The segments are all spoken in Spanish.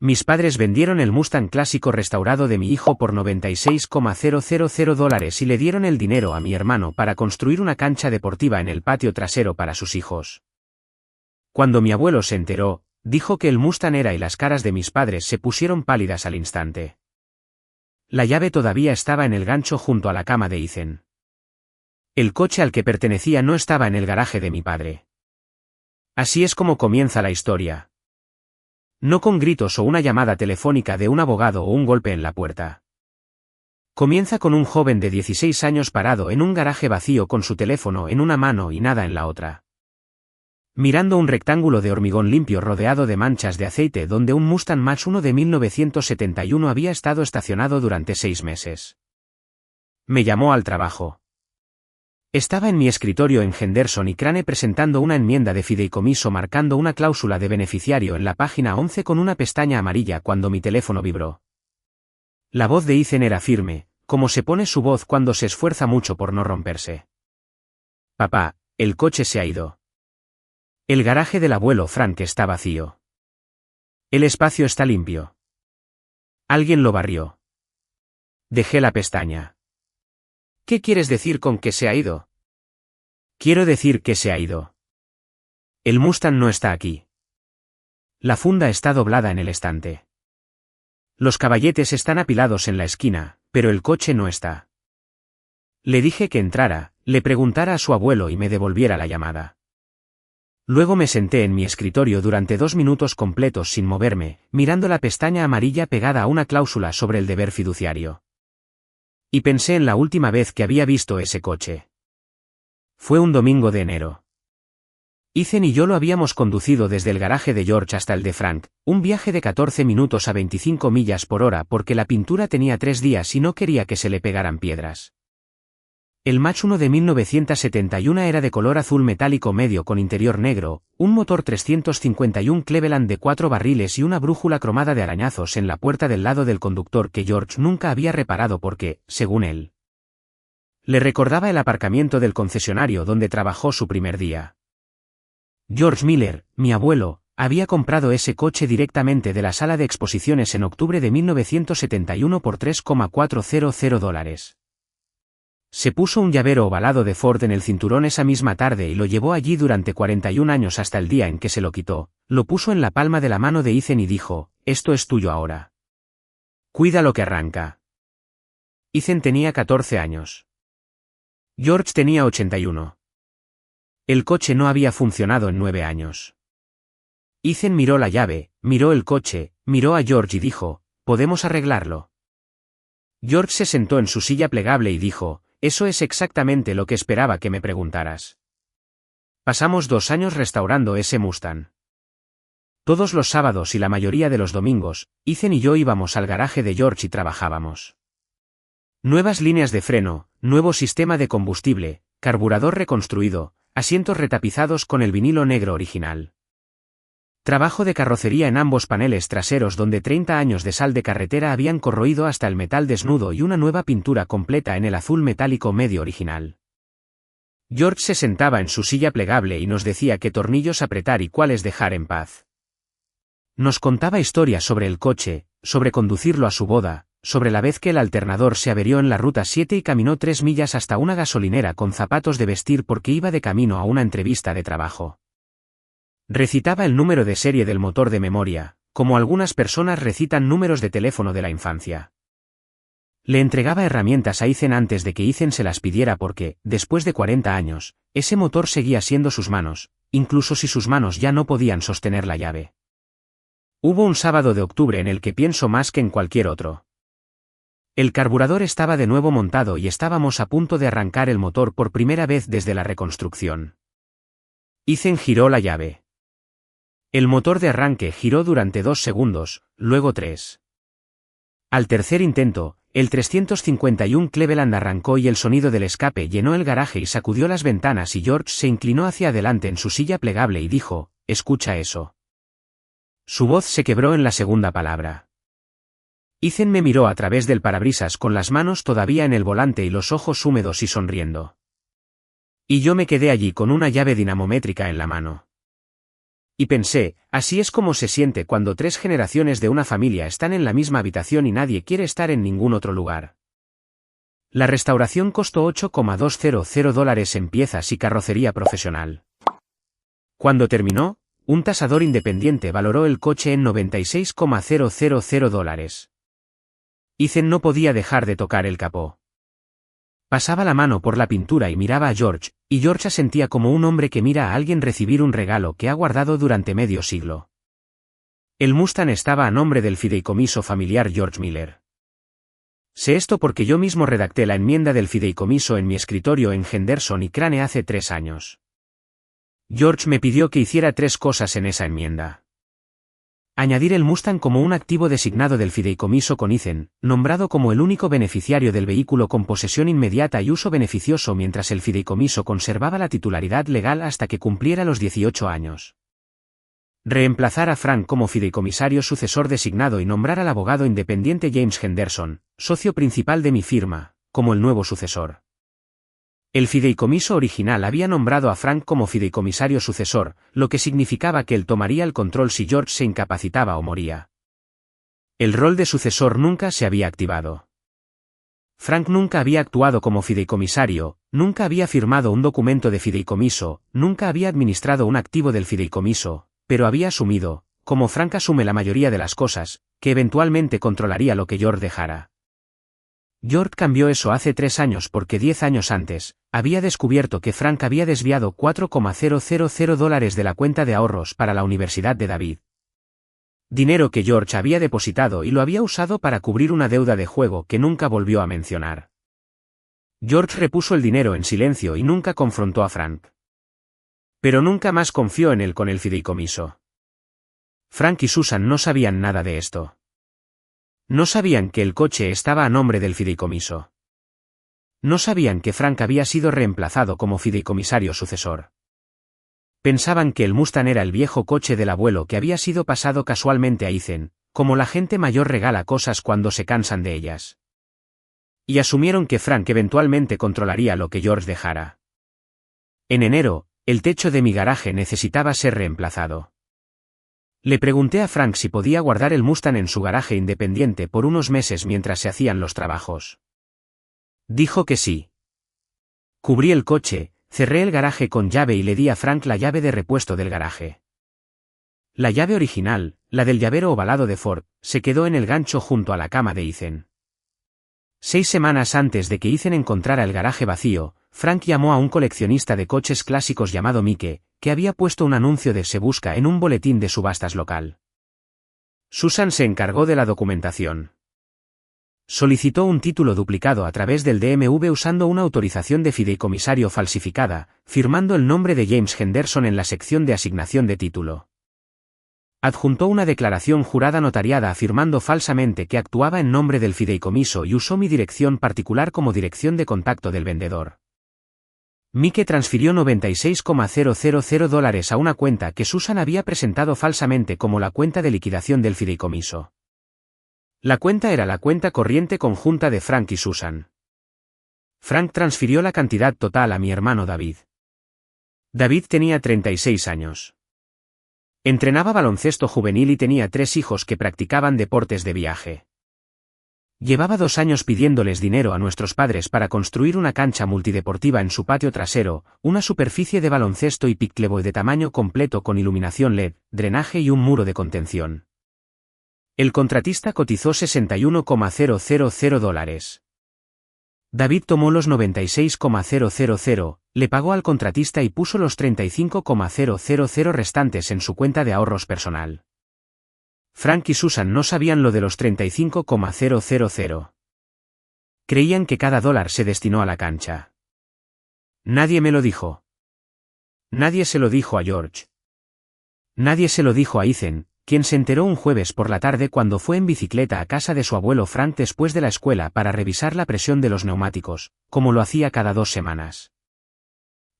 Mis padres vendieron el Mustang clásico restaurado de mi hijo por $96,000 y le dieron el dinero a mi hermano para construir una cancha deportiva en el patio trasero para sus hijos. Cuando mi abuelo se enteró, dijo que el Mustang era y las caras de mis padres se pusieron pálidas al instante. La llave todavía estaba en el gancho junto a la cama de Ethan. El coche al que pertenecía no estaba en el garaje de mi padre. Así es como comienza la historia. No con gritos o una llamada telefónica de un abogado o un golpe en la puerta. Comienza con un joven de 16 años parado en un garaje vacío con su teléfono en una mano y nada en la otra. Mirando un rectángulo de hormigón limpio rodeado de manchas de aceite donde un Mustang Mach 1 de 1971 había estado estacionado durante 6 meses. Me llamó al trabajo. Estaba en mi escritorio en Henderson y Crane presentando una enmienda de fideicomiso marcando una cláusula de beneficiario en la página 11 con una pestaña amarilla cuando mi teléfono vibró. La voz de Ethan era firme, como se pone su voz cuando se esfuerza mucho por no romperse. Papá, el coche se ha ido. El garaje del abuelo Frank está vacío. El espacio está limpio. Alguien lo barrió. Dejé la pestaña. ¿Qué quieres decir con que se ha ido? Quiero decir que se ha ido. El Mustang no está aquí. La funda está doblada en el estante. Los caballetes están apilados en la esquina, pero el coche no está. Le dije que entrara, le preguntara a su abuelo y me devolviera la llamada. Luego me senté en mi escritorio durante 2 minutos completos sin moverme, mirando la pestaña amarilla pegada a una cláusula sobre el deber fiduciario. Y pensé en la última vez que había visto ese coche. Fue un domingo de enero. Ethan y yo lo habíamos conducido desde el garaje de George hasta el de Frank, un viaje de 14 minutos a 25 millas por hora porque la pintura tenía 3 días y no quería que se le pegaran piedras. El Mach 1 de 1971 era de color azul metálico medio con interior negro, un motor 351 Cleveland de 4 barriles y una brújula cromada de arañazos en la puerta del lado del conductor que George nunca había reparado porque, según él, le recordaba el aparcamiento del concesionario donde trabajó su primer día. George Miller, mi abuelo, había comprado ese coche directamente de la sala de exposiciones en octubre de 1971 por $3,400. Se puso un llavero ovalado de Ford en el cinturón esa misma tarde y lo llevó allí durante 41 años hasta el día en que se lo quitó, lo puso en la palma de la mano de Ethan y dijo, «Esto es tuyo ahora. Cuida lo que arranca». Ethan tenía 14 años. George tenía 81. El coche no había funcionado en 9 años. Ethan miró la llave, miró el coche, miró a George y dijo, «¿Podemos arreglarlo?». George se sentó en su silla plegable y dijo, «Eso es exactamente lo que esperaba que me preguntaras». Pasamos 2 años restaurando ese Mustang. Todos los sábados y la mayoría de los domingos, Ethan y yo íbamos al garaje de George y trabajábamos. Nuevas líneas de freno, nuevo sistema de combustible, carburador reconstruido, asientos retapizados con el vinilo negro original. Trabajo de carrocería en ambos paneles traseros donde 30 años de sal de carretera habían corroído hasta el metal desnudo y una nueva pintura completa en el azul metálico medio original. George se sentaba en su silla plegable y nos decía qué tornillos apretar y cuáles dejar en paz. Nos contaba historias sobre el coche, sobre conducirlo a su boda, sobre la vez que el alternador se averió en la Ruta 7 y caminó 3 millas hasta una gasolinera con zapatos de vestir porque iba de camino a una entrevista de trabajo. Recitaba el número de serie del motor de memoria, como algunas personas recitan números de teléfono de la infancia. Le entregaba herramientas a Ethan antes de que Ethan se las pidiera porque, después de 40 años, ese motor seguía siendo sus manos, incluso si sus manos ya no podían sostener la llave. Hubo un sábado de octubre en el que pienso más que en cualquier otro. El carburador estaba de nuevo montado y estábamos a punto de arrancar el motor por primera vez desde la reconstrucción. Ethan giró la llave. El motor de arranque giró durante 2 segundos, luego 3. Al tercer intento, el 351 Cleveland arrancó y el sonido del escape llenó el garaje y sacudió las ventanas y George se inclinó hacia adelante en su silla plegable y dijo, «Escucha eso». Su voz se quebró en la segunda palabra. Ethan me miró a través del parabrisas con las manos todavía en el volante y los ojos húmedos y sonriendo. Y yo me quedé allí con una llave dinamométrica en la mano. Y pensé, así es como se siente cuando 3 generaciones de una familia están en la misma habitación y nadie quiere estar en ningún otro lugar. La restauración costó $8,200 en piezas y carrocería profesional. Cuando terminó, un tasador independiente valoró el coche en $96,000. Ethan no podía dejar de tocar el capó. Pasaba la mano por la pintura y miraba a George, y George sentía como un hombre que mira a alguien recibir un regalo que ha guardado durante medio siglo. El Mustang estaba a nombre del fideicomiso familiar George Miller. Sé esto porque yo mismo redacté la enmienda del fideicomiso en mi escritorio en Henderson y Crane hace 3 años. George me pidió que hiciera 3 cosas en esa enmienda. Añadir el Mustang como un activo designado del fideicomiso con Ethan, nombrado como el único beneficiario del vehículo con posesión inmediata y uso beneficioso mientras el fideicomiso conservaba la titularidad legal hasta que cumpliera los 18 años. Reemplazar a Frank como fideicomisario sucesor designado y nombrar al abogado independiente James Henderson, socio principal de mi firma, como el nuevo sucesor. El fideicomiso original había nombrado a Frank como fideicomisario sucesor, lo que significaba que él tomaría el control si George se incapacitaba o moría. El rol de sucesor nunca se había activado. Frank nunca había actuado como fideicomisario, nunca había firmado un documento de fideicomiso, nunca había administrado un activo del fideicomiso, pero había asumido, como Frank asume la mayoría de las cosas, que eventualmente controlaría lo que George dejara. George cambió eso hace 3 años porque 10 años antes, había descubierto que Frank había desviado $4,000 de la cuenta de ahorros para la Universidad de David. Dinero que George había depositado y lo había usado para cubrir una deuda de juego que nunca volvió a mencionar. George repuso el dinero en silencio y nunca confrontó a Frank. Pero nunca más confió en él con el fideicomiso. Frank y Susan no sabían nada de esto. No sabían que el coche estaba a nombre del fideicomiso. No sabían que Frank había sido reemplazado como fideicomisario sucesor. Pensaban que el Mustang era el viejo coche del abuelo que había sido pasado casualmente a Ethan, como la gente mayor regala cosas cuando se cansan de ellas. Y asumieron que Frank eventualmente controlaría lo que George dejara. En enero, el techo de mi garaje necesitaba ser reemplazado. Le pregunté a Frank si podía guardar el Mustang en su garaje independiente por unos meses mientras se hacían los trabajos. Dijo que sí. Cubrí el coche, cerré el garaje con llave y le di a Frank la llave de repuesto del garaje. La llave original, la del llavero ovalado de Ford, se quedó en el gancho junto a la cama de Ethan. 6 semanas antes de que Ethan encontrara el garaje vacío, Frank llamó a un coleccionista de coches clásicos llamado Mike, que había puesto un anuncio de se busca en un boletín de subastas local. Susan se encargó de la documentación. Solicitó un título duplicado a través del DMV usando una autorización de fideicomisario falsificada, firmando el nombre de James Henderson en la sección de asignación de título. Adjuntó una declaración jurada notariada afirmando falsamente que actuaba en nombre del fideicomiso y usó mi dirección particular como dirección de contacto del vendedor. Mike transfirió $96,000 a una cuenta que Susan había presentado falsamente como la cuenta de liquidación del fideicomiso. La cuenta era la cuenta corriente conjunta de Frank y Susan. Frank transfirió la cantidad total a mi hermano David. David tenía 36 años. Entrenaba baloncesto juvenil y tenía 3 hijos que practicaban deportes de viaje. Llevaba 2 años pidiéndoles dinero a nuestros padres para construir una cancha multideportiva en su patio trasero, una superficie de baloncesto y pickleball de tamaño completo con iluminación LED, drenaje y un muro de contención. El contratista cotizó $61,000. David tomó los $96,000, le pagó al contratista y puso los $35,000 restantes en su cuenta de ahorros personal. Frank y Susan no sabían lo de los $35,000. Creían que cada dólar se destinó a la cancha. Nadie me lo dijo. Nadie se lo dijo a George. Nadie se lo dijo a Ethan, quien se enteró un jueves por la tarde cuando fue en bicicleta a casa de su abuelo Frank después de la escuela para revisar la presión de los neumáticos, como lo hacía cada 2 semanas.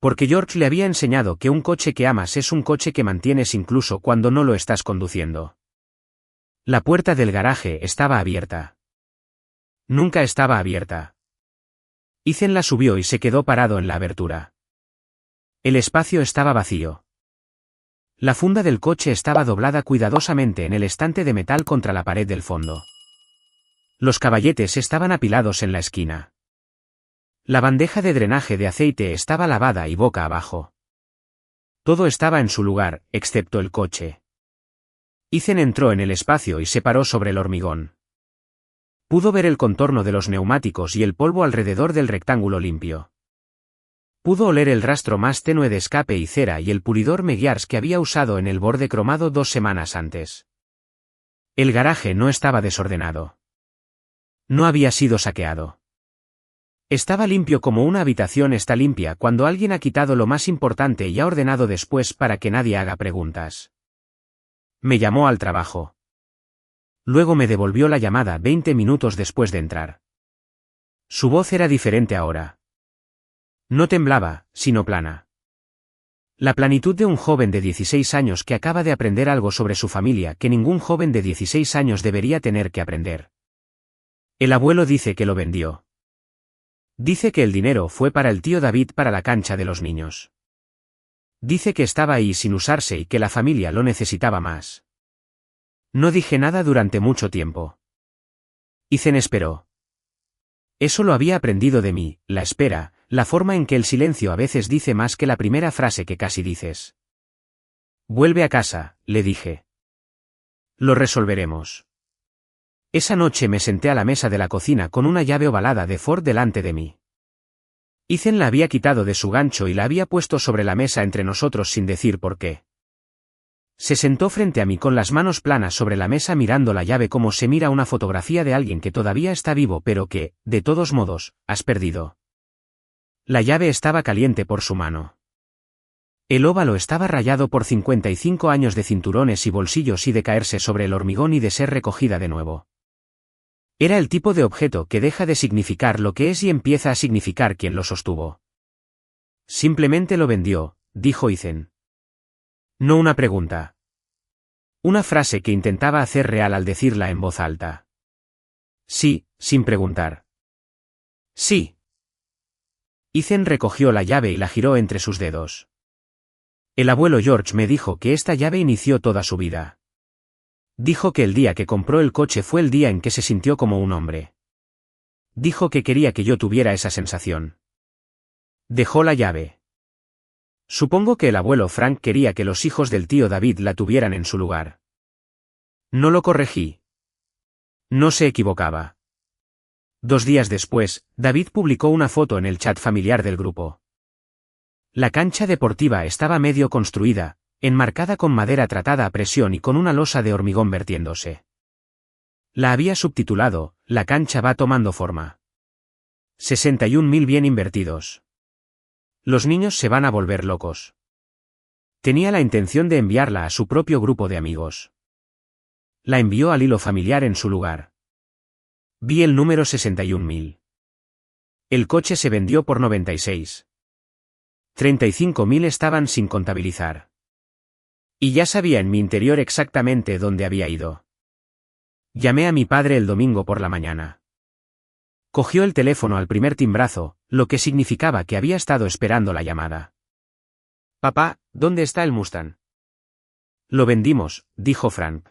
Porque George le había enseñado que un coche que amas es un coche que mantienes incluso cuando no lo estás conduciendo. La puerta del garaje estaba abierta. Nunca estaba abierta. Ethan la subió y se quedó parado en la abertura. El espacio estaba vacío. La funda del coche estaba doblada cuidadosamente en el estante de metal contra la pared del fondo. Los caballetes estaban apilados en la esquina. La bandeja de drenaje de aceite estaba lavada y boca abajo. Todo estaba en su lugar, excepto el coche. Ethan entró en el espacio y se paró sobre el hormigón. Pudo ver el contorno de los neumáticos y el polvo alrededor del rectángulo limpio. Pudo oler el rastro más tenue de escape y cera y el pulidor Megiars que había usado en el borde cromado 2 semanas antes. El garaje no estaba desordenado. No había sido saqueado. Estaba limpio como una habitación está limpia cuando alguien ha quitado lo más importante y ha ordenado después para que nadie haga preguntas. Me llamó al trabajo. Luego me devolvió la llamada 20 minutos después de entrar. Su voz era diferente ahora. No temblaba, sino plana. La planitud de un joven de 16 años que acaba de aprender algo sobre su familia que ningún joven de 16 años debería tener que aprender. El abuelo dice que lo vendió. Dice que el dinero fue para el tío David para la cancha de los niños. Dice que estaba ahí sin usarse y que la familia lo necesitaba más. No dije nada durante mucho tiempo. Ethan esperó. Eso lo había aprendido de mí, la espera, la forma en que el silencio a veces dice más que la primera frase que casi dices. Vuelve a casa, le dije. Lo resolveremos. Esa noche me senté a la mesa de la cocina con una llave ovalada de Ford delante de mí. Ethan la había quitado de su gancho y la había puesto sobre la mesa entre nosotros sin decir por qué. Se sentó frente a mí con las manos planas sobre la mesa mirando la llave como se mira una fotografía de alguien que todavía está vivo pero que, de todos modos, has perdido. La llave estaba caliente por su mano. El óvalo estaba rayado por 55 años de cinturones y bolsillos y de caerse sobre el hormigón y de ser recogida de nuevo. Era el tipo de objeto que deja de significar lo que es y empieza a significar quien lo sostuvo. Simplemente lo vendió, dijo Ethan. No una pregunta. Una frase que intentaba hacer real al decirla en voz alta. Sí, sin preguntar. Sí. Ethan recogió la llave y la giró entre sus dedos. El abuelo George me dijo que esta llave inició toda su vida. Dijo que el día que compró el coche fue el día en que se sintió como un hombre. Dijo que quería que yo tuviera esa sensación. Dejó la llave. Supongo que el abuelo Frank quería que los hijos del tío David la tuvieran en su lugar. No lo corregí. No se equivocaba. 2 días después, David publicó una foto en el chat familiar del grupo. La cancha deportiva estaba medio construida, enmarcada con madera tratada a presión y con una losa de hormigón vertiéndose. La había subtitulado, La cancha va tomando forma. 61.000 bien invertidos. Los niños se van a volver locos. Tenía la intención de enviarla a su propio grupo de amigos. La envió al hilo familiar en su lugar. Vi el número 61.000. El coche se vendió por 96. 35.000 estaban sin contabilizar. Y ya sabía en mi interior exactamente dónde había ido. Llamé a mi padre el domingo por la mañana. Cogió el teléfono al primer timbrazo, lo que significaba que había estado esperando la llamada. Papá, ¿dónde está el Mustang? Lo vendimos, dijo Frank.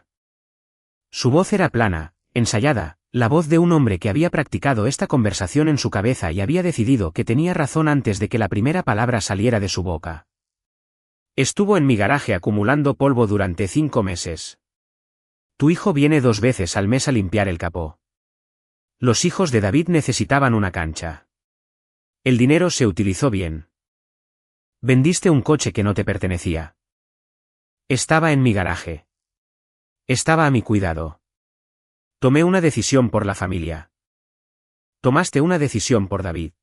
Su voz era plana, ensayada, la voz de un hombre que había practicado esta conversación en su cabeza y había decidido que tenía razón antes de que la primera palabra saliera de su boca. Estuvo en mi garaje acumulando polvo durante 5 meses. Tu hijo viene 2 veces al mes a limpiar el capó. Los hijos de David necesitaban una cancha. El dinero se utilizó bien. Vendiste un coche que no te pertenecía. Estaba en mi garaje. Estaba a mi cuidado. Tomé una decisión por la familia. Tomaste una decisión por David.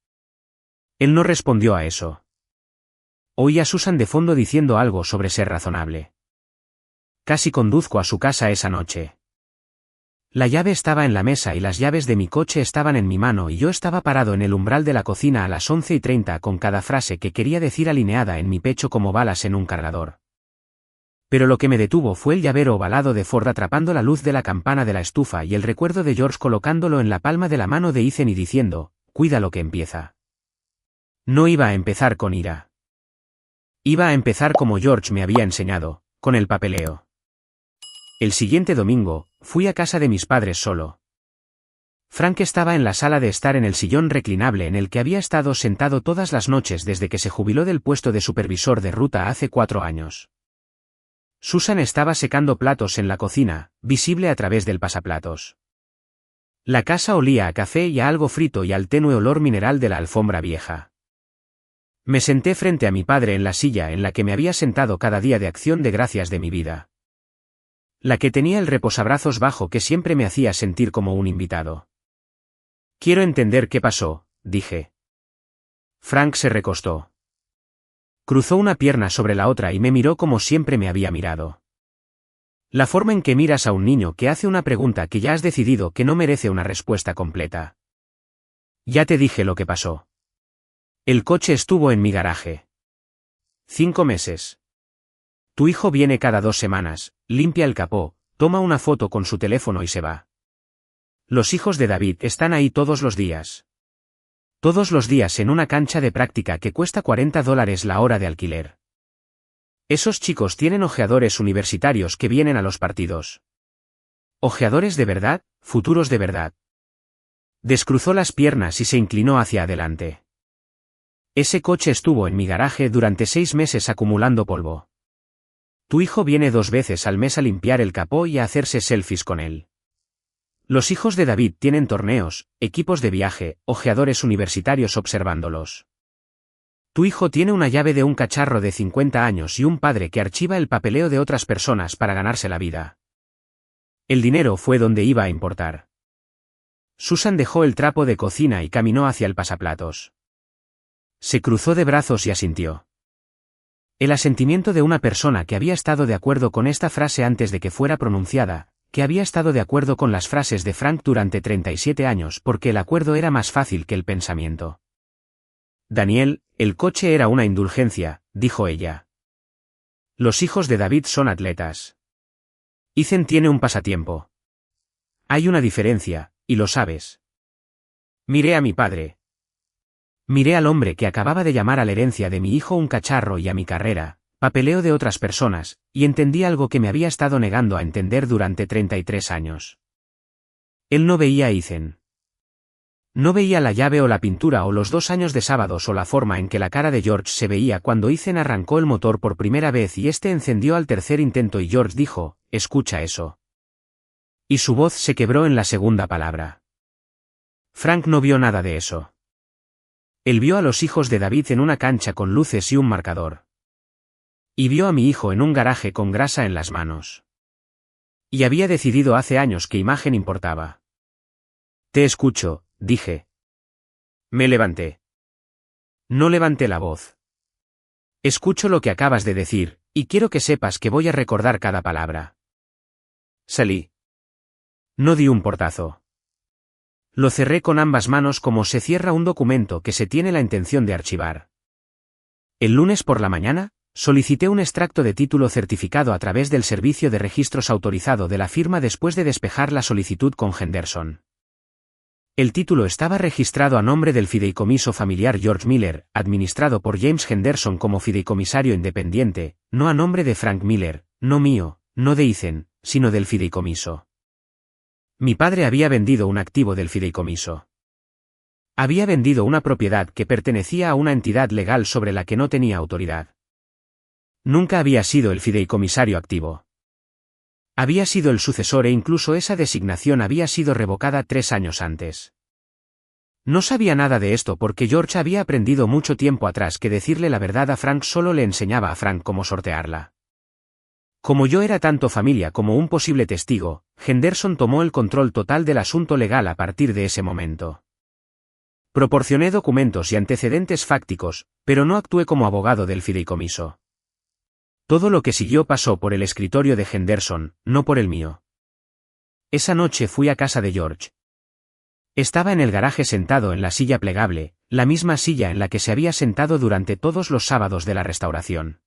Él no respondió a eso. Oí a Susan de fondo diciendo algo sobre ser razonable. Casi conduzco a su casa esa noche. La llave estaba en la mesa y las llaves de mi coche estaban en mi mano y yo estaba parado en el umbral de la cocina a las 11:30 con cada frase que quería decir alineada en mi pecho como balas en un cargador. Pero lo que me detuvo fue el llavero ovalado de Ford atrapando la luz de la campana de la estufa y el recuerdo de George colocándolo en la palma de la mano de Ethan y diciendo, cuida lo que empieza. No iba a empezar con ira. Iba a empezar como George me había enseñado, con el papeleo. El siguiente domingo, fui a casa de mis padres solo. Frank estaba en la sala de estar en el sillón reclinable en el que había estado sentado todas las noches desde que se jubiló del puesto de supervisor de ruta hace 4 años. Susan estaba secando platos en la cocina, visible a través del pasaplatos. La casa olía a café y a algo frito y al tenue olor mineral de la alfombra vieja. Me senté frente a mi padre en la silla en la que me había sentado cada día de acción de gracias de mi vida. La que tenía el reposabrazos bajo que siempre me hacía sentir como un invitado. Quiero entender qué pasó, dije. Frank se recostó. Cruzó una pierna sobre la otra y me miró como siempre me había mirado. La forma en que miras a un niño que hace una pregunta que ya has decidido que no merece una respuesta completa. Ya te dije lo que pasó. El coche estuvo en mi garaje. 5 meses. Tu hijo viene cada 2 semanas, limpia el capó, toma una foto con su teléfono y se va. Los hijos de David están ahí todos los días. Todos los días en una cancha de práctica que cuesta $40 la hora de alquiler. Esos chicos tienen ojeadores universitarios que vienen a los partidos. Ojeadores de verdad, futuros de verdad. Descruzó las piernas y se inclinó hacia adelante. Ese coche estuvo en mi garaje durante 6 meses acumulando polvo. Tu hijo viene 2 veces al mes a limpiar el capó y a hacerse selfies con él. Los hijos de David tienen torneos, equipos de viaje, ojeadores universitarios observándolos. Tu hijo tiene una llave de un cacharro de 50 años y un padre que archiva el papeleo de otras personas para ganarse la vida. El dinero fue donde iba a importar. Susan dejó el trapo de cocina y caminó hacia el pasaplatos. Se cruzó de brazos y asintió. El asentimiento de una persona que había estado de acuerdo con esta frase antes de que fuera pronunciada, que había estado de acuerdo con las frases de Frank durante 37 años porque el acuerdo era más fácil que el pensamiento. Daniel, el coche era una indulgencia, dijo ella. Los hijos de David son atletas. Ethan tiene un pasatiempo. Hay una diferencia, y lo sabes. Miré a mi padre. Miré al hombre que acababa de llamar a la herencia de mi hijo un cacharro y a mi carrera, papeleo de otras personas, y entendí algo que me había estado negando a entender durante 33 años. Él no veía a Ethan. No veía la llave o la pintura o los 2 años de sábados o la forma en que la cara de George se veía cuando Ethan arrancó el motor por primera vez y este encendió al tercer intento y George dijo, escucha eso. Y su voz se quebró en la segunda palabra. Frank no vio nada de eso. Él vio a los hijos de David en una cancha con luces y un marcador. Y vio a mi hijo en un garaje con grasa en las manos. Y había decidido hace años qué imagen importaba. Te escucho, dije. Me levanté. No levanté la voz. Escucho lo que acabas de decir, y quiero que sepas que voy a recordar cada palabra. Salí. No di un portazo. Lo cerré con ambas manos como se cierra un documento que se tiene la intención de archivar. El lunes por la mañana, solicité un extracto de título certificado a través del servicio de registros autorizado de la firma después de despejar la solicitud con Henderson. El título estaba registrado a nombre del fideicomiso familiar George Miller, administrado por James Henderson como fideicomisario independiente, no a nombre de Frank Miller, no mío, no de Ethan, sino del fideicomiso. Mi padre había vendido un activo del fideicomiso. Había vendido una propiedad que pertenecía a una entidad legal sobre la que no tenía autoridad. Nunca había sido el fideicomisario activo. Había sido el sucesor e incluso esa designación había sido revocada 3 años antes. No sabía nada de esto porque George había aprendido mucho tiempo atrás que decirle la verdad a Frank solo le enseñaba a Frank cómo sortearla. Como yo era tanto familia como un posible testigo, Henderson tomó el control total del asunto legal a partir de ese momento. Proporcioné documentos y antecedentes fácticos, pero no actué como abogado del fideicomiso. Todo lo que siguió pasó por el escritorio de Henderson, no por el mío. Esa noche fui a casa de George. Estaba en el garaje sentado en la silla plegable, la misma silla en la que se había sentado durante todos los sábados de la restauración.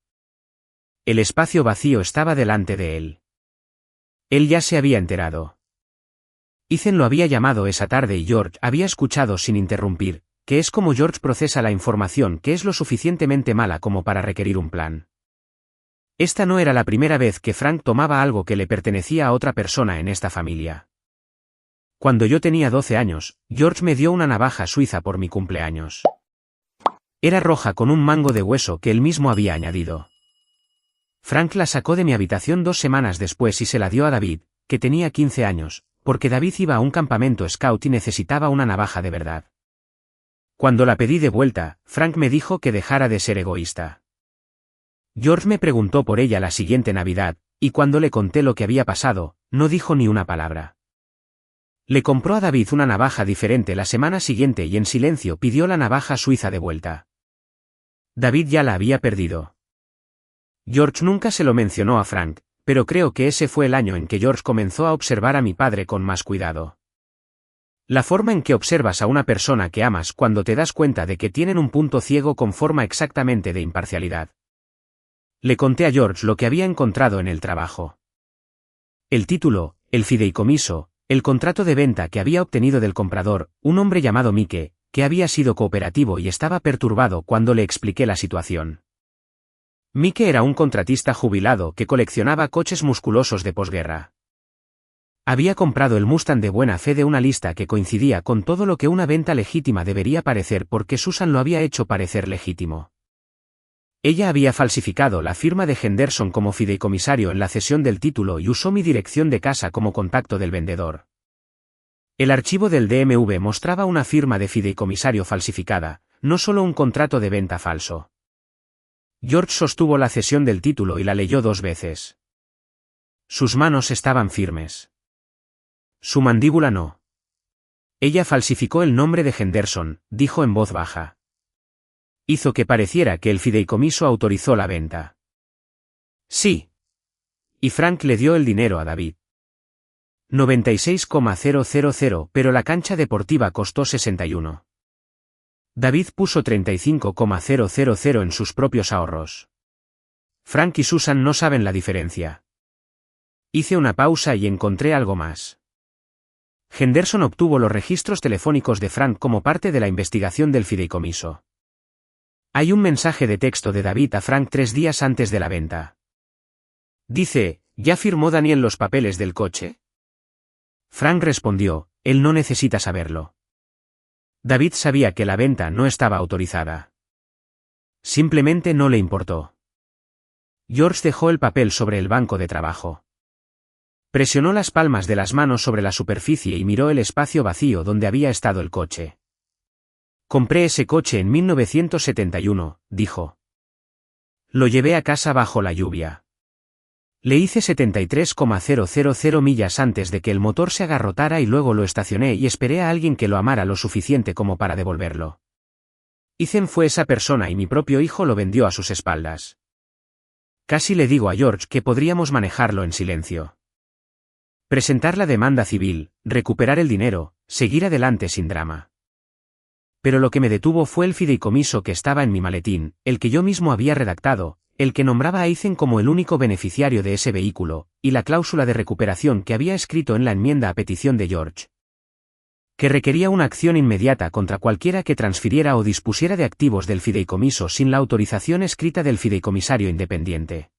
El espacio vacío estaba delante de él. Él ya se había enterado. Ethan lo había llamado esa tarde y George había escuchado sin interrumpir, que es como George procesa la información que es lo suficientemente mala como para requerir un plan. Esta no era la primera vez que Frank tomaba algo que le pertenecía a otra persona en esta familia. Cuando yo tenía 12 años, George me dio una navaja suiza por mi cumpleaños. Era roja con un mango de hueso que él mismo había añadido. Frank la sacó de mi habitación 2 semanas después y se la dio a David, que tenía 15 años, porque David iba a un campamento scout y necesitaba una navaja de verdad. Cuando la pedí de vuelta, Frank me dijo que dejara de ser egoísta. George me preguntó por ella la siguiente Navidad, y cuando le conté lo que había pasado, no dijo ni una palabra. Le compró a David una navaja diferente la semana siguiente y en silencio pidió la navaja suiza de vuelta. David ya la había perdido. George nunca se lo mencionó a Frank, pero creo que ese fue el año en que George comenzó a observar a mi padre con más cuidado. La forma en que observas a una persona que amas cuando te das cuenta de que tienen un punto ciego con forma exactamente de imparcialidad. Le conté a George lo que había encontrado en el trabajo. El título, el fideicomiso, el contrato de venta que había obtenido del comprador, un hombre llamado Mike, que había sido cooperativo y estaba perturbado cuando le expliqué la situación. Mike era un contratista jubilado que coleccionaba coches musculosos de posguerra. Había comprado el Mustang de buena fe de una lista que coincidía con todo lo que una venta legítima debería parecer porque Susan lo había hecho parecer legítimo. Ella había falsificado la firma de Henderson como fideicomisario en la cesión del título y usó mi dirección de casa como contacto del vendedor. El archivo del DMV mostraba una firma de fideicomisario falsificada, no solo un contrato de venta falso. George sostuvo la cesión del título y la leyó 2 veces. Sus manos estaban firmes. Su mandíbula no. Ella falsificó el nombre de Henderson, dijo en voz baja. Hizo que pareciera que el fideicomiso autorizó la venta. Sí. Y Frank le dio el dinero a David. 96,000, pero la cancha deportiva costó 61. David puso 35,000 en sus propios ahorros. Frank y Susan no saben la diferencia. Hice una pausa y encontré algo más. Henderson obtuvo los registros telefónicos de Frank como parte de la investigación del fideicomiso. Hay un mensaje de texto de David a Frank 3 días antes de la venta. Dice, ¿ya firmó Daniel los papeles del coche? Frank respondió, él no necesita saberlo. David sabía que la venta no estaba autorizada. Simplemente no le importó. George dejó el papel sobre el banco de trabajo. Presionó las palmas de las manos sobre la superficie y miró el espacio vacío donde había estado el coche. Compré ese coche en 1971, dijo. Lo llevé a casa bajo la lluvia. Le hice 73,000 millas antes de que el motor se agarrotara y luego lo estacioné y esperé a alguien que lo amara lo suficiente como para devolverlo. Ethan fue esa persona y mi propio hijo lo vendió a sus espaldas. Casi le digo a George que podríamos manejarlo en silencio. Presentar la demanda civil, recuperar el dinero, seguir adelante sin drama. Pero lo que me detuvo fue el fideicomiso que estaba en mi maletín, el que yo mismo había redactado, el que nombraba a Ethan como el único beneficiario de ese vehículo, y la cláusula de recuperación que había escrito en la enmienda a petición de George. Que requería una acción inmediata contra cualquiera que transfiriera o dispusiera de activos del fideicomiso sin la autorización escrita del fideicomisario independiente.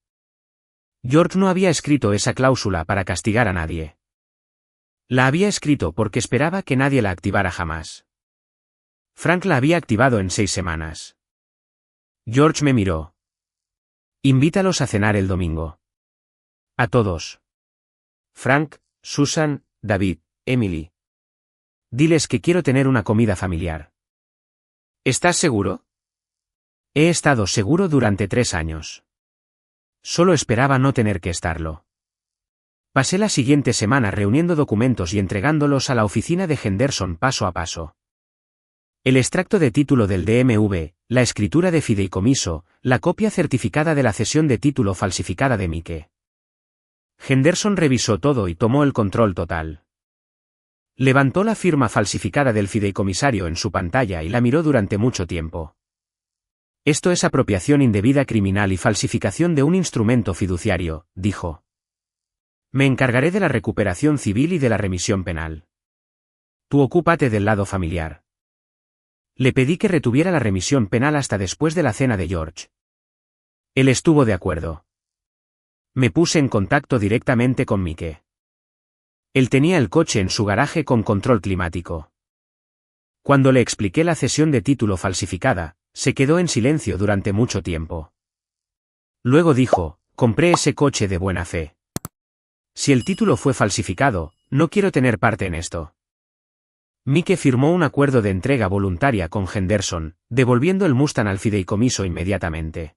George no había escrito esa cláusula para castigar a nadie. La había escrito porque esperaba que nadie la activara jamás. Frank la había activado en 6 semanas. George me miró. Invítalos a cenar el domingo. A todos. Frank, Susan, David, Emily. Diles que quiero tener una comida familiar. ¿Estás seguro? He estado seguro durante 3 años. Solo esperaba no tener que estarlo. Pasé la siguiente semana reuniendo documentos y entregándolos a la oficina de Henderson paso a paso. El extracto de título del DMV, la escritura de fideicomiso, la copia certificada de la cesión de título falsificada de Mike. Henderson revisó todo y tomó el control total. Levantó la firma falsificada del fideicomisario en su pantalla y la miró durante mucho tiempo. Esto es apropiación indebida criminal y falsificación de un instrumento fiduciario, dijo. Me encargaré de la recuperación civil y de la remisión penal. Tú ocúpate del lado familiar. Le pedí que retuviera la remisión penal hasta después de la cena de George. Él estuvo de acuerdo. Me puse en contacto directamente con Mike. Él tenía el coche en su garaje con control climático. Cuando le expliqué la cesión de título falsificada, se quedó en silencio durante mucho tiempo. Luego dijo, compré ese coche de buena fe. Si el título fue falsificado, no quiero tener parte en esto. Mike firmó un acuerdo de entrega voluntaria con Henderson, devolviendo el Mustang al fideicomiso inmediatamente.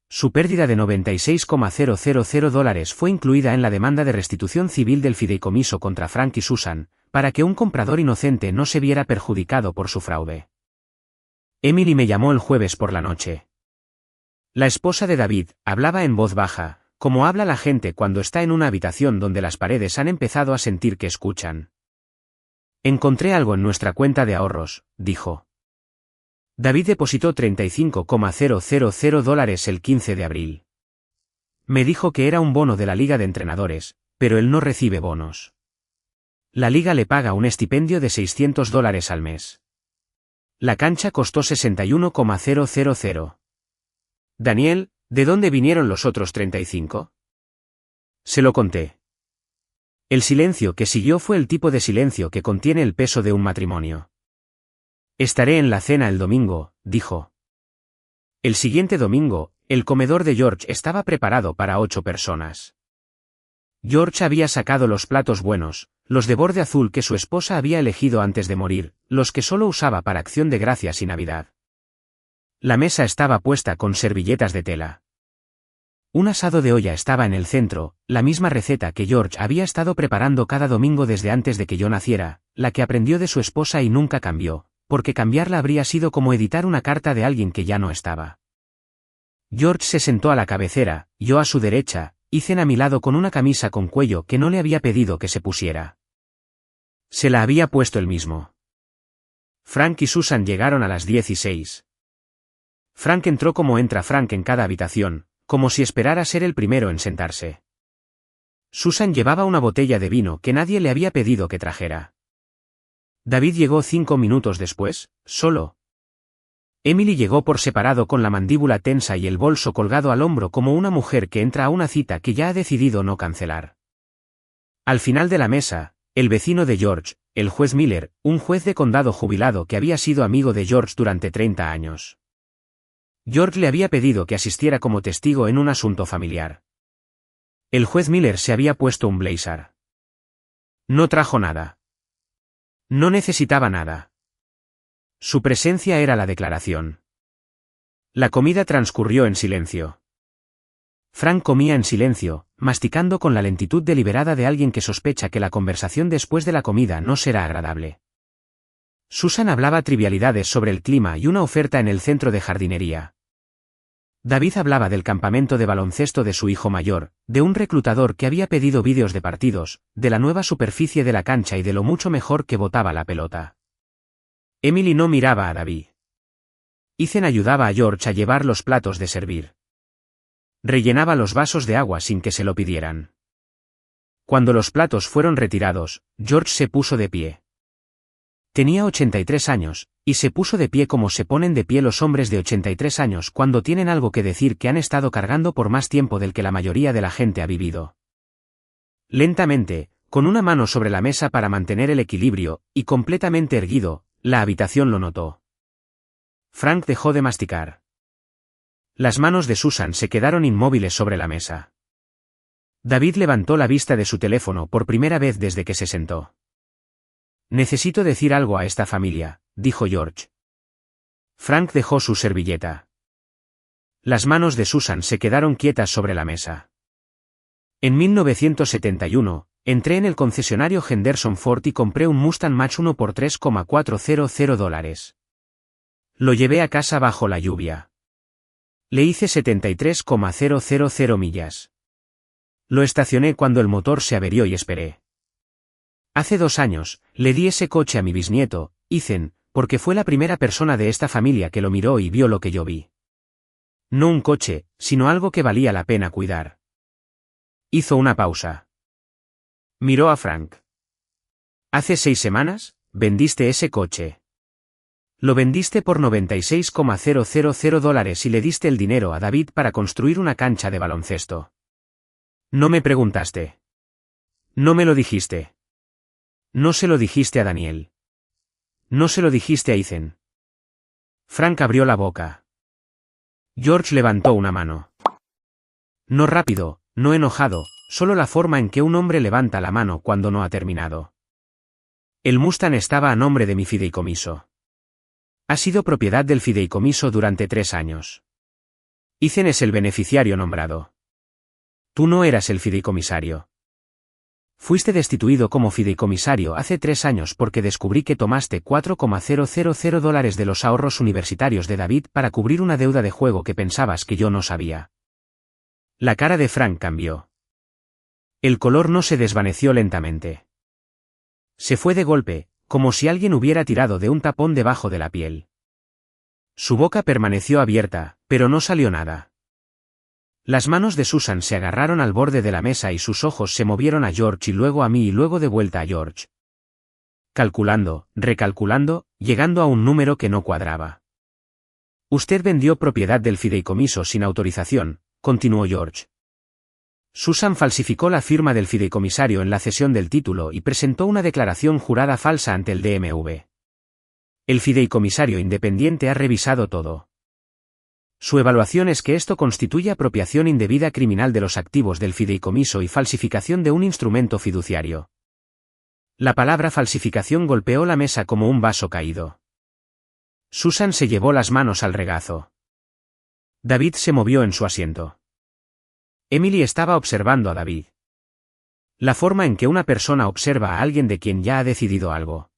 Su pérdida de $96,000 fue incluida en la demanda de restitución civil del fideicomiso contra Frank y Susan, para que un comprador inocente no se viera perjudicado por su fraude. Emily me llamó el jueves por la noche. La esposa de David hablaba en voz baja, como habla la gente cuando está en una habitación donde las paredes han empezado a sentir que escuchan. Encontré algo en nuestra cuenta de ahorros, dijo. David depositó $35,000 el 15 de abril. Me dijo que era un bono de la Liga de Entrenadores, pero él no recibe bonos. La Liga le paga un estipendio de $600 al mes. La cancha costó $61,000. Daniel, ¿de dónde vinieron los otros 35? Se lo conté. El silencio que siguió fue el tipo de silencio que contiene el peso de un matrimonio. Estaré en la cena el domingo, dijo. El siguiente domingo, el comedor de George estaba preparado para 8 personas. George había sacado los platos buenos, los de borde azul que su esposa había elegido antes de morir, los que solo usaba para Acción de Gracias y Navidad. La mesa estaba puesta con servilletas de tela. Un asado de olla estaba en el centro, la misma receta que George había estado preparando cada domingo desde antes de que yo naciera, la que aprendió de su esposa y nunca cambió, porque cambiarla habría sido como editar una carta de alguien que ya no estaba. George se sentó a la cabecera, yo a su derecha, Ethan a mi lado con una camisa con cuello que no le había pedido que se pusiera. Se la había puesto él mismo. Frank y Susan llegaron a las 16. Frank entró como entra Frank en cada habitación, como si esperara ser el primero en sentarse. Susan llevaba una botella de vino que nadie le había pedido que trajera. David llegó 5 minutos después, solo. Emily llegó por separado con la mandíbula tensa y el bolso colgado al hombro como una mujer que entra a una cita que ya ha decidido no cancelar. Al final de la mesa, el vecino de George, el juez Miller, un juez de condado jubilado que había sido amigo de George durante 30 años. George le había pedido que asistiera como testigo en un asunto familiar. El juez Miller se había puesto un blazer. No trajo nada. No necesitaba nada. Su presencia era la declaración. La comida transcurrió en silencio. Frank comía en silencio, masticando con la lentitud deliberada de alguien que sospecha que la conversación después de la comida no será agradable. Susan hablaba trivialidades sobre el clima y una oferta en el centro de jardinería. David hablaba del campamento de baloncesto de su hijo mayor, de un reclutador que había pedido vídeos de partidos, de la nueva superficie de la cancha y de lo mucho mejor que botaba la pelota. Emily no miraba a David. Ethan ayudaba a George a llevar los platos de servir. Rellenaba los vasos de agua sin que se lo pidieran. Cuando los platos fueron retirados, George se puso de pie. Tenía 83 años, y se puso de pie como se ponen de pie los hombres de 83 años cuando tienen algo que decir que han estado cargando por más tiempo del que la mayoría de la gente ha vivido. Lentamente, con una mano sobre la mesa para mantener el equilibrio, y completamente erguido, la habitación lo notó. Frank dejó de masticar. Las manos de Susan se quedaron inmóviles sobre la mesa. David levantó la vista de su teléfono por primera vez desde que se sentó. Necesito decir algo a esta familia, dijo George. Frank dejó su servilleta. Las manos de Susan se quedaron quietas sobre la mesa. En 1971, entré en el concesionario Henderson Ford y compré un Mustang Mach 1 por $3,400. Lo llevé a casa bajo la lluvia. Le hice 73,000 millas. Lo estacioné cuando el motor se averió y esperé. Hace 2 años, le di ese coche a mi bisnieto, Ethan, porque fue la primera persona de esta familia que lo miró y vio lo que yo vi. No un coche, sino algo que valía la pena cuidar. Hizo una pausa. Miró a Frank. Hace 6 semanas, vendiste ese coche. Lo vendiste por $96,000 y le diste el dinero a David para construir una cancha de baloncesto. No me preguntaste. No me lo dijiste. No se lo dijiste a Daniel. No se lo dijiste a Ethan. Frank abrió la boca. George levantó una mano. No rápido, no enojado, solo la forma en que un hombre levanta la mano cuando no ha terminado. El Mustang estaba a nombre de mi fideicomiso. Ha sido propiedad del fideicomiso durante 3 años. Ethan es el beneficiario nombrado. Tú no eras el fideicomisario. Fuiste destituido como fideicomisario hace 3 años porque descubrí que tomaste $4,000 de los ahorros universitarios de David para cubrir una deuda de juego que pensabas que yo no sabía. La cara de Frank cambió. El color no se desvaneció lentamente. Se fue de golpe, como si alguien hubiera tirado de un tapón debajo de la piel. Su boca permaneció abierta, pero no salió nada. Las manos de Susan se agarraron al borde de la mesa y sus ojos se movieron a George y luego a mí y luego de vuelta a George. Calculando, recalculando, llegando a un número que no cuadraba. Usted vendió propiedad del fideicomiso sin autorización, continuó George. Susan falsificó la firma del fideicomisario en la cesión del título y presentó una declaración jurada falsa ante el DMV. El fideicomisario independiente ha revisado todo. Su evaluación es que esto constituye apropiación indebida criminal de los activos del fideicomiso y falsificación de un instrumento fiduciario. La palabra falsificación golpeó la mesa como un vaso caído. Susan se llevó las manos al regazo. David se movió en su asiento. Emily estaba observando a David. La forma en que una persona observa a alguien de quien ya ha decidido algo.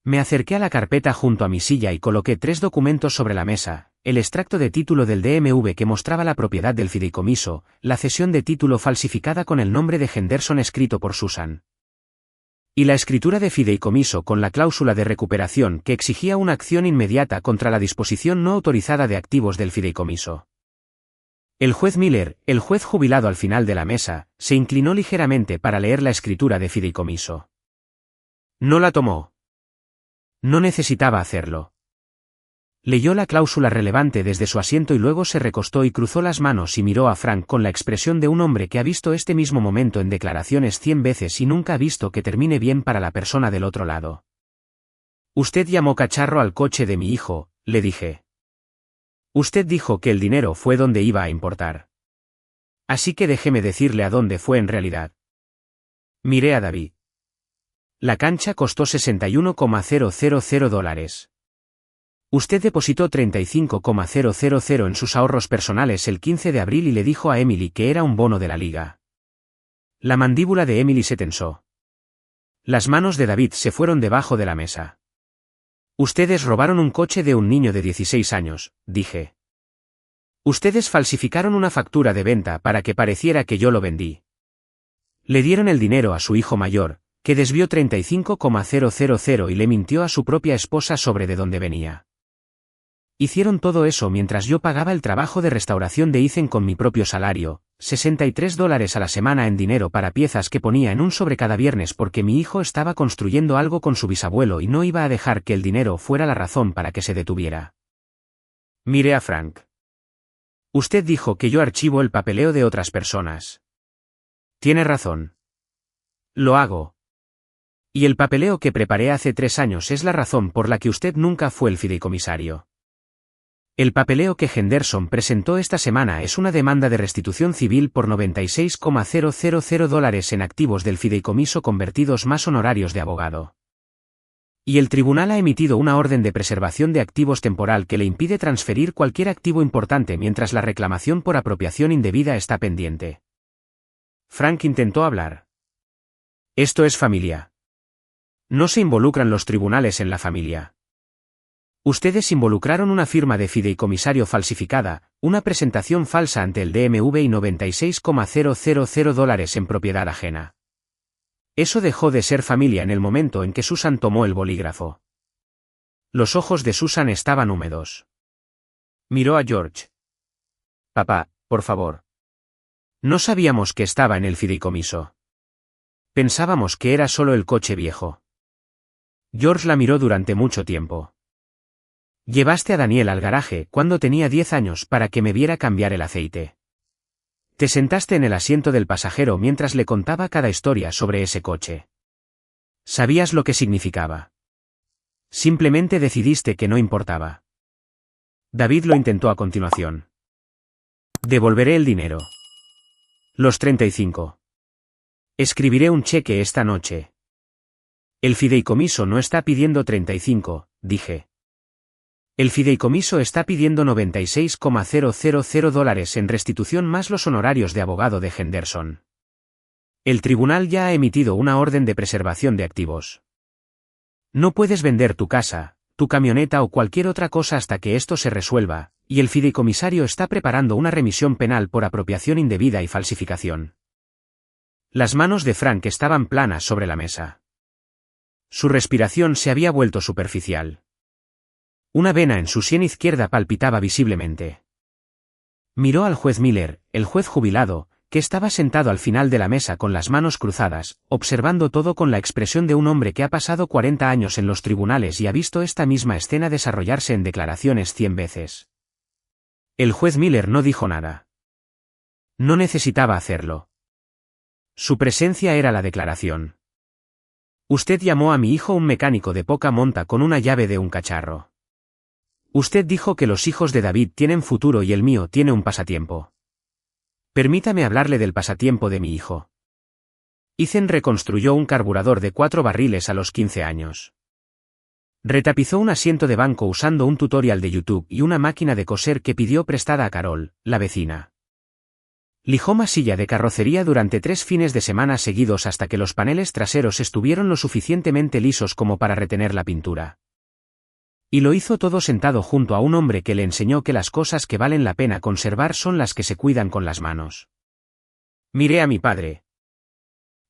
Me acerqué a la carpeta junto a mi silla y coloqué 3 documentos sobre la mesa, el extracto de título del DMV que mostraba la propiedad del fideicomiso, la cesión de título falsificada con el nombre de Henderson escrito por Susan. Y la escritura de fideicomiso con la cláusula de recuperación que exigía una acción inmediata contra la disposición no autorizada de activos del fideicomiso. El juez Miller, el juez jubilado al final de la mesa, se inclinó ligeramente para leer la escritura de fideicomiso. No la tomó. No necesitaba hacerlo. Leyó la cláusula relevante desde su asiento y luego se recostó y cruzó las manos y miró a Frank con la expresión de un hombre que ha visto este mismo momento en declaraciones 100 veces y nunca ha visto que termine bien para la persona del otro lado. Usted llamó cacharro al coche de mi hijo, le dije. Usted dijo que el dinero fue donde iba a importar. Así que déjeme decirle a dónde fue en realidad. Miré a David. La cancha costó $61,000. Usted depositó $35,000 en sus ahorros personales el 15 de abril y le dijo a Emily que era un bono de la liga. La mandíbula de Emily se tensó. Las manos de David se fueron debajo de la mesa. Ustedes robaron un coche de un niño de 16 años, dije. Ustedes falsificaron una factura de venta para que pareciera que yo lo vendí. Le dieron el dinero a su hijo mayor, que desvió $35,000 y le mintió a su propia esposa sobre de dónde venía. Hicieron todo eso mientras yo pagaba el trabajo de restauración de Ethan con mi propio salario, $63 a la semana en dinero para piezas que ponía en un sobre cada viernes porque mi hijo estaba construyendo algo con su bisabuelo y no iba a dejar que el dinero fuera la razón para que se detuviera. Miré a Frank. Usted dijo que yo archivo el papeleo de otras personas. Tiene razón. Lo hago. Y el papeleo que preparé hace 3 años es la razón por la que usted nunca fue el fideicomisario. El papeleo que Henderson presentó esta semana es una demanda de restitución civil por $96,000 en activos del fideicomiso convertidos más honorarios de abogado. Y el tribunal ha emitido una orden de preservación de activos temporal que le impide transferir cualquier activo importante mientras la reclamación por apropiación indebida está pendiente. Frank intentó hablar. Esto es familia. No se involucran los tribunales en la familia. Ustedes involucraron una firma de fideicomisario falsificada, una presentación falsa ante el DMV y $96,000 en propiedad ajena. Eso dejó de ser familia en el momento en que Susan tomó el bolígrafo. Los ojos de Susan estaban húmedos. Miró a George. Papá, por favor. No sabíamos que estaba en el fideicomiso. Pensábamos que era solo el coche viejo. George la miró durante mucho tiempo. Llevaste a Daniel al garaje cuando tenía 10 años para que me viera cambiar el aceite. Te sentaste en el asiento del pasajero mientras le contaba cada historia sobre ese coche. Sabías lo que significaba. Simplemente decidiste que no importaba. David lo intentó a continuación. Devolveré el dinero. Los 35. Escribiré un cheque esta noche. El fideicomiso no está pidiendo 35, dije. El fideicomiso está pidiendo $96,000 en restitución más los honorarios de abogado de Henderson. El tribunal ya ha emitido una orden de preservación de activos. No puedes vender tu casa, tu camioneta o cualquier otra cosa hasta que esto se resuelva, y el fideicomisario está preparando una remisión penal por apropiación indebida y falsificación. Las manos de Frank estaban planas sobre la mesa. Su respiración se había vuelto superficial. Una vena en su sien izquierda palpitaba visiblemente. Miró al juez Miller, el juez jubilado, que estaba sentado al final de la mesa con las manos cruzadas, observando todo con la expresión de un hombre que ha pasado 40 años en los tribunales y ha visto esta misma escena desarrollarse en declaraciones 100 veces. El juez Miller no dijo nada. No necesitaba hacerlo. Su presencia era la declaración. Usted llamó a mi hijo un mecánico de poca monta con una llave de un cacharro. Usted dijo que los hijos de David tienen futuro y el mío tiene un pasatiempo. Permítame hablarle del pasatiempo de mi hijo. Ethan reconstruyó un carburador de 4 barriles a los 15 años. Retapizó un asiento de banco usando un tutorial de YouTube y una máquina de coser que pidió prestada a Carol, la vecina. Lijó masilla de carrocería durante 3 fines de semana seguidos hasta que los paneles traseros estuvieron lo suficientemente lisos como para retener la pintura. Y lo hizo todo sentado junto a un hombre que le enseñó que las cosas que valen la pena conservar son las que se cuidan con las manos. Miré a mi padre.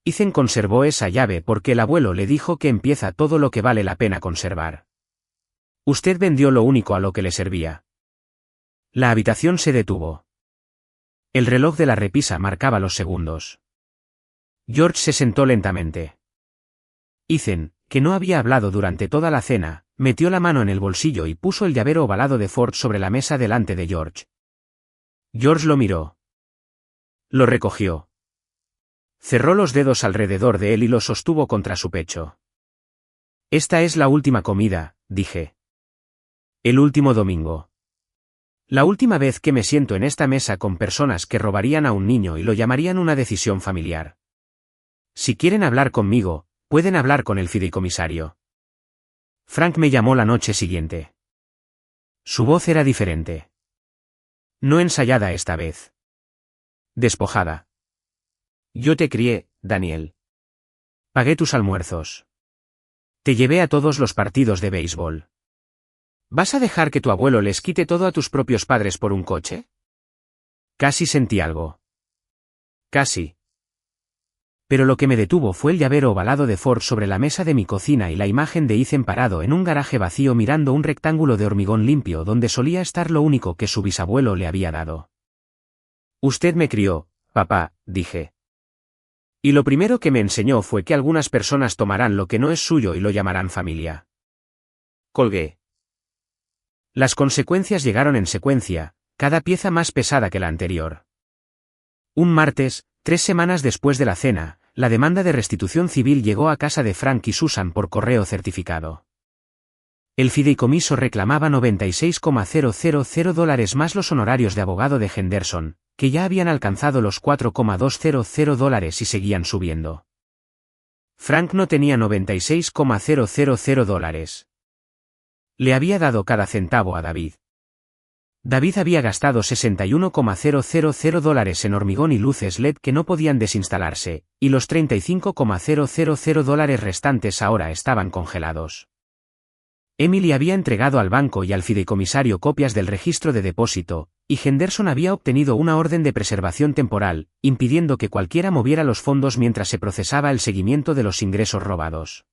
Ethan conservó esa llave porque el abuelo le dijo que empieza todo lo que vale la pena conservar. Usted vendió lo único a lo que le servía. La habitación se detuvo. El reloj de la repisa marcaba los segundos. George se sentó lentamente. Ethan, que no había hablado durante toda la cena, metió la mano en el bolsillo y puso el llavero ovalado de Ford sobre la mesa delante de George. George lo miró. Lo recogió. Cerró los dedos alrededor de él y lo sostuvo contra su pecho. Esta es la última comida, dije. El último domingo. La última vez que me siento en esta mesa con personas que robarían a un niño y lo llamarían una decisión familiar. Si quieren hablar conmigo, pueden hablar con el fideicomisario. Frank me llamó la noche siguiente. Su voz era diferente. No ensayada esta vez. Despojada. Yo te crié, Daniel. Pagué tus almuerzos. Te llevé a todos los partidos de béisbol. ¿Vas a dejar que tu abuelo les quite todo a tus propios padres por un coche? Casi sentí algo. Casi. Pero lo que me detuvo fue el llavero ovalado de Ford sobre la mesa de mi cocina y la imagen de Ethan parado en un garaje vacío mirando un rectángulo de hormigón limpio donde solía estar lo único que su bisabuelo le había dado. Usted me crió, papá, dije. Y lo primero que me enseñó fue que algunas personas tomarán lo que no es suyo y lo llamarán familia. Colgué. Las consecuencias llegaron en secuencia, cada pieza más pesada que la anterior. Un martes, 3 semanas después de la cena, la demanda de restitución civil llegó a casa de Frank y Susan por correo certificado. El fideicomiso reclamaba $96,000 más los honorarios de abogado de Henderson, que ya habían alcanzado los $4,200 y seguían subiendo. Frank no tenía $96,000. Le había dado cada centavo a David. David había gastado $61,000 en hormigón y luces LED que no podían desinstalarse, y los $35,000 restantes ahora estaban congelados. Emily había entregado al banco y al fideicomisario copias del registro de depósito, y Henderson había obtenido una orden de preservación temporal, impidiendo que cualquiera moviera los fondos mientras se procesaba el seguimiento de los ingresos robados.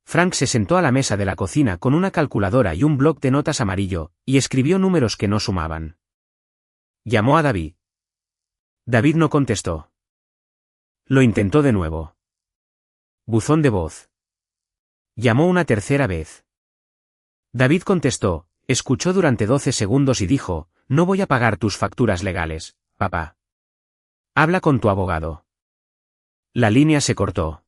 Frank se sentó a la mesa de la cocina con una calculadora y un bloc de notas amarillo, y escribió números que no sumaban. Llamó a David. David no contestó. Lo intentó de nuevo. Buzón de voz. Llamó una tercera vez. David contestó, escuchó durante 12 segundos y dijo, no voy a pagar tus facturas legales, papá. Habla con tu abogado. La línea se cortó.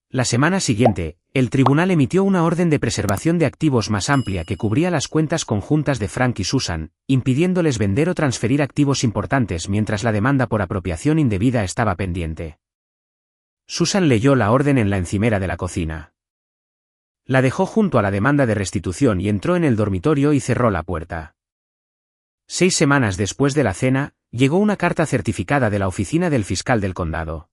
La semana siguiente, el tribunal emitió una orden de preservación de activos más amplia que cubría las cuentas conjuntas de Frank y Susan, impidiéndoles vender o transferir activos importantes mientras la demanda por apropiación indebida estaba pendiente. Susan leyó la orden en la encimera de la cocina. La dejó junto a la demanda de restitución y entró en el dormitorio y cerró la puerta. 6 semanas después de la cena, llegó una carta certificada de la oficina del fiscal del condado.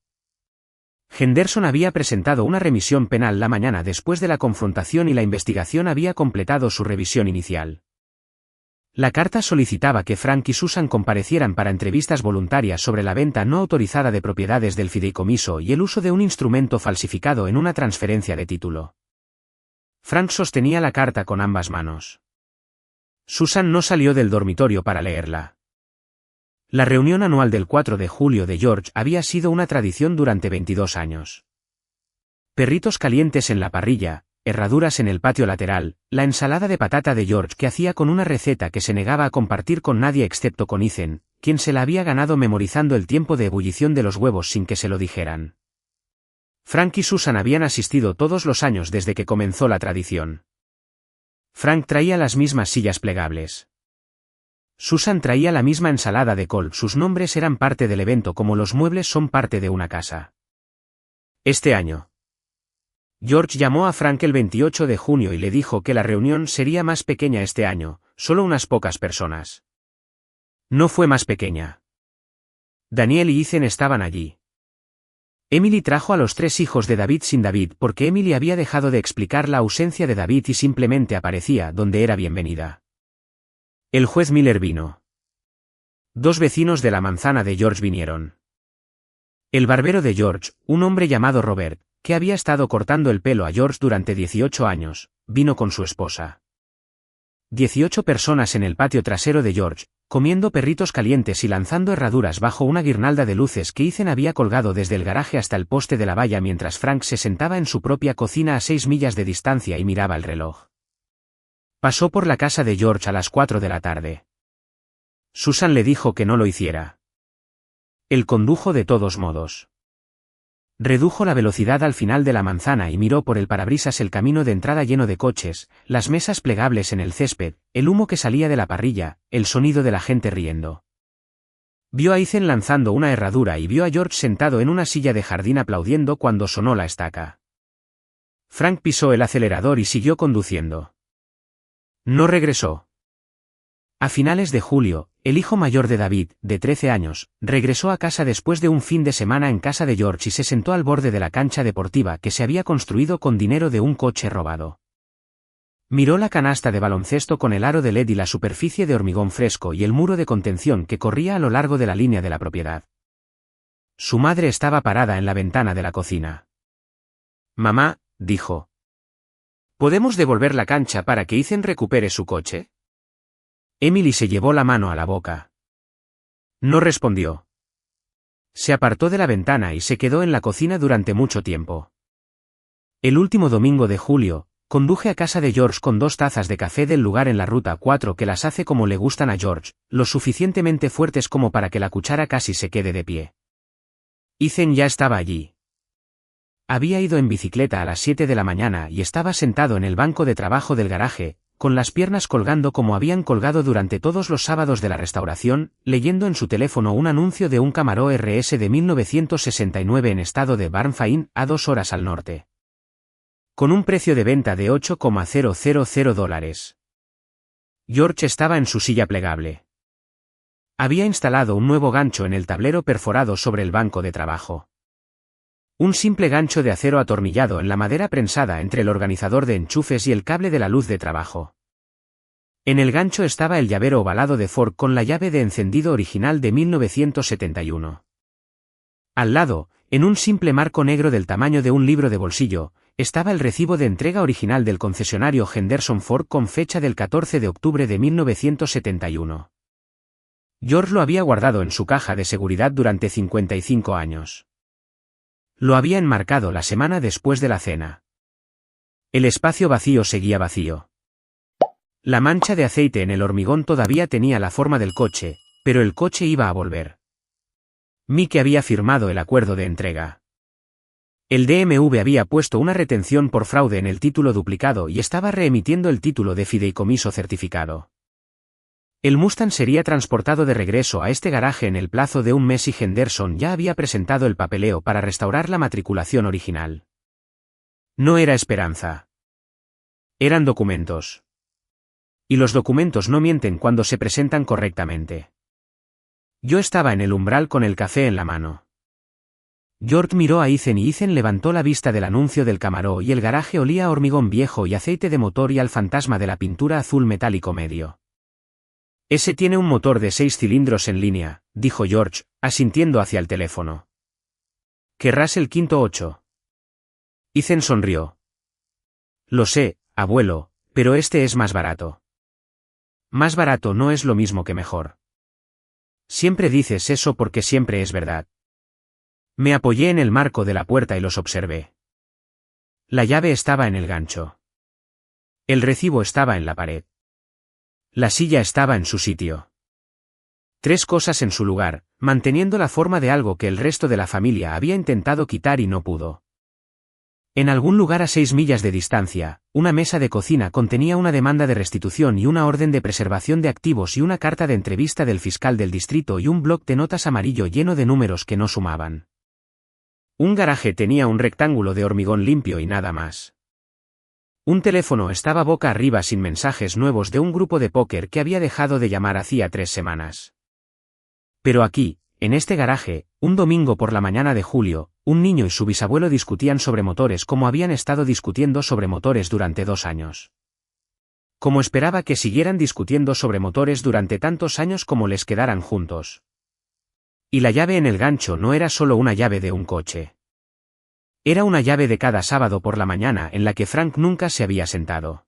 Henderson había presentado una remisión penal la mañana después de la confrontación y la investigación había completado su revisión inicial. La carta solicitaba que Frank y Susan comparecieran para entrevistas voluntarias sobre la venta no autorizada de propiedades del fideicomiso y el uso de un instrumento falsificado en una transferencia de título. Frank sostenía la carta con ambas manos. Susan no salió del dormitorio para leerla. La reunión anual del 4 de julio de George había sido una tradición durante 22 años. Perritos calientes en la parrilla, herraduras en el patio lateral, la ensalada de patata de George que hacía con una receta que se negaba a compartir con nadie excepto con Ethan, quien se la había ganado memorizando el tiempo de ebullición de los huevos sin que se lo dijeran. Frank y Susan habían asistido todos los años desde que comenzó la tradición. Frank traía las mismas sillas plegables. Susan traía la misma ensalada de col, sus nombres eran parte del evento como los muebles son parte de una casa. Este año. George llamó a Frank el 28 de junio y le dijo que la reunión sería más pequeña este año, solo unas pocas personas. No fue más pequeña. Daniel y Ethan estaban allí. Emily trajo a los 3 hijos de David sin David porque Emily había dejado de explicar la ausencia de David y simplemente aparecía donde era bienvenida. El juez Miller vino. 2 vecinos de la manzana de George vinieron. El barbero de George, un hombre llamado Robert, que había estado cortando el pelo a George durante 18 años, vino con su esposa. 18 personas en el patio trasero de George, comiendo perritos calientes y lanzando herraduras bajo una guirnalda de luces que Ethan había colgado desde el garaje hasta el poste de la valla mientras Frank se sentaba en su propia cocina a 6 millas de distancia y miraba el reloj. Pasó por la casa de George a las 4 de la tarde. Susan le dijo que no lo hiciera. Él condujo de todos modos. Redujo la velocidad al final de la manzana y miró por el parabrisas el camino de entrada lleno de coches, las mesas plegables en el césped, el humo que salía de la parrilla, el sonido de la gente riendo. Vio a Ethan lanzando una herradura y vio a George sentado en una silla de jardín aplaudiendo cuando sonó la estaca. Frank pisó el acelerador y siguió conduciendo. No regresó. A finales de julio, el hijo mayor de David, de 13 años, regresó a casa después de un fin de semana en casa de George y se sentó al borde de la cancha deportiva que se había construido con dinero de un coche robado. Miró la canasta de baloncesto con el aro de LED y la superficie de hormigón fresco y el muro de contención que corría a lo largo de la línea de la propiedad. Su madre estaba parada en la ventana de la cocina. Mamá, dijo. ¿Podemos devolver la cancha para que Ethan recupere su coche? Emily se llevó la mano a la boca. No respondió. Se apartó de la ventana y se quedó en la cocina durante mucho tiempo. El último domingo de julio, conduje a casa de George con 2 tazas de café del lugar en la ruta 4 que las hace como le gustan a George, lo suficientemente fuertes como para que la cuchara casi se quede de pie. Ethan ya estaba allí. Había ido en bicicleta a las 7 de la mañana y estaba sentado en el banco de trabajo del garaje, con las piernas colgando como habían colgado durante todos los sábados de la restauración, leyendo en su teléfono un anuncio de un Camaro RS de 1969 en estado de Barnfine, a 2 horas al norte. Con un precio de venta de $8,000. George estaba en su silla plegable. Había instalado un nuevo gancho en el tablero perforado sobre el banco de trabajo. Un simple gancho de acero atornillado en la madera prensada entre el organizador de enchufes y el cable de la luz de trabajo. En el gancho estaba el llavero ovalado de Ford con la llave de encendido original de 1971. Al lado, en un simple marco negro del tamaño de un libro de bolsillo, estaba el recibo de entrega original del concesionario Henderson Ford con fecha del 14 de octubre de 1971. George lo había guardado en su caja de seguridad durante 55 años. Lo había enmarcado la semana después de la cena. El espacio vacío seguía vacío. La mancha de aceite en el hormigón todavía tenía la forma del coche, pero el coche iba a volver. Mick había firmado el acuerdo de entrega. El DMV había puesto una retención por fraude en el título duplicado y estaba reemitiendo el título de fideicomiso certificado. El Mustang sería transportado de regreso a este garaje en el plazo de un mes y Henderson ya había presentado el papeleo para restaurar la matriculación original. No era esperanza. Eran documentos. Y los documentos no mienten cuando se presentan correctamente. Yo estaba en el umbral con el café en la mano. George miró a Ethan y Ethan levantó la vista del anuncio del Camaro y el garaje olía a hormigón viejo y aceite de motor y al fantasma de la pintura azul metálico medio. Ese tiene un motor de 6 cilindros en línea, dijo George, asintiendo hacia el teléfono. ¿Querrás el quinto 8? Ethan sonrió. Lo sé, abuelo, pero este es más barato. Más barato no es lo mismo que mejor. Siempre dices eso porque siempre es verdad. Me apoyé en el marco de la puerta y los observé. La llave estaba en el gancho. El recibo estaba en la pared. La silla estaba en su sitio. 3 cosas en su lugar, manteniendo la forma de algo que el resto de la familia había intentado quitar y no pudo. En algún lugar a 6 millas de distancia, una mesa de cocina contenía una demanda de restitución y una orden de preservación de activos y una carta de entrevista del fiscal del distrito y un bloc de notas amarillo lleno de números que no sumaban. Un garaje tenía un rectángulo de hormigón limpio y nada más. Un teléfono estaba boca arriba sin mensajes nuevos de un grupo de póker que había dejado de llamar hacía 3 semanas. Pero aquí, en este garaje, un domingo por la mañana de julio, un niño y su bisabuelo discutían sobre motores como habían estado discutiendo sobre motores durante 2 años. Como esperaba que siguieran discutiendo sobre motores durante tantos años como les quedaran juntos. Y la llave en el gancho no era solo una llave de un coche. Era una llave de cada sábado por la mañana en la que Frank nunca se había sentado.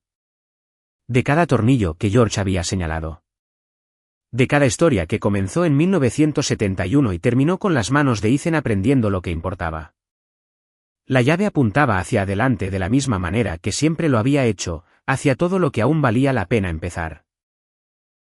De cada tornillo que George había señalado. De cada historia que comenzó en 1971 y terminó con las manos de Ethan aprendiendo lo que importaba. La llave apuntaba hacia adelante de la misma manera que siempre lo había hecho, hacia todo lo que aún valía la pena empezar.